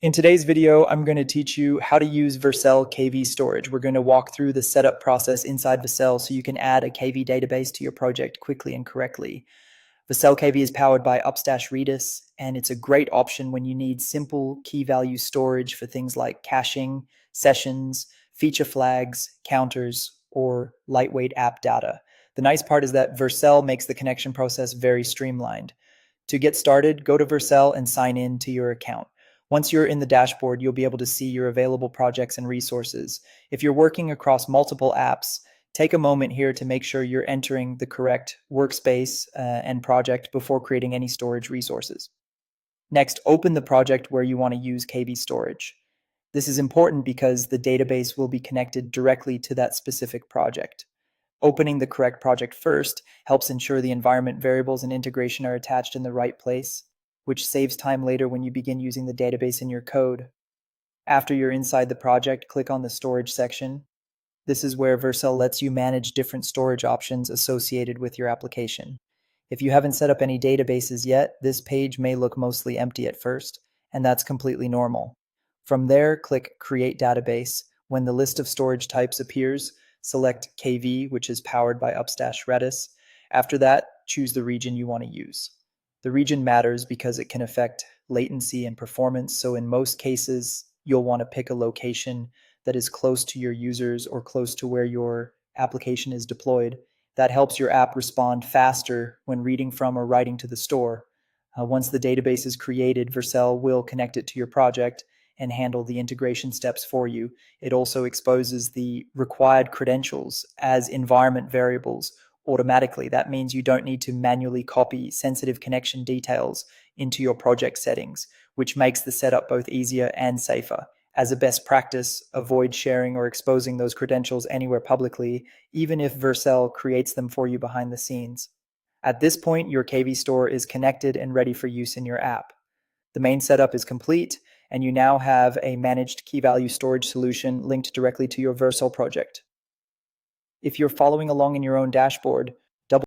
In today's video, I'm going to teach you how to use Vercel KV Storage. We're going to walk through the setup process inside Vercel so you can add a KV database to your project quickly and correctly. Vercel KV is powered by Upstash Redis, and it's a great option when you need simple key value storage for things like caching, sessions, feature flags, counters, or lightweight app data. The nice part is that Vercel makes the connection process very streamlined. To get started, go to Vercel and sign in to your account. Once you're in the dashboard, you'll be able to see your available projects and resources. If you're working across multiple apps, take a moment here to make sure you're entering the correct workspace and project before creating any storage resources. Next, open the project where you want to use KV storage. This is important because the database will be connected directly to that specific project. Opening the correct project first helps ensure the environment variables and integration are attached in the right place, which saves time later when you begin using the database in your code. After you're inside the project, click on the storage section. This is where Vercel lets you manage different storage options associated with your application. If you haven't set up any databases yet, this page may look mostly empty at first, and that's completely normal. From there, click Create Database. When the list of storage types appears, select KV, which is powered by Upstash Redis. After that, choose the region you want to use. The region matters because it can affect latency and performance, so in most cases, you'll want to pick a location that is close to your users or close to where your application is deployed. That helps your app respond faster when reading from or writing to the store. Once the database is created, Vercel will connect it to your project and handle the integration steps for you. It also exposes the required credentials as environment variables automatically. That means you don't need to manually copy sensitive connection details into your project settings, which makes the setup both easier and safer. As a best practice, avoid sharing or exposing those credentials anywhere publicly, even if Vercel creates them for you behind the scenes. At this point, your KV store is connected and ready for use in your app. The main setup is complete, and you now have a managed key value storage solution linked directly to your Vercel project. If you're following along in your own dashboard,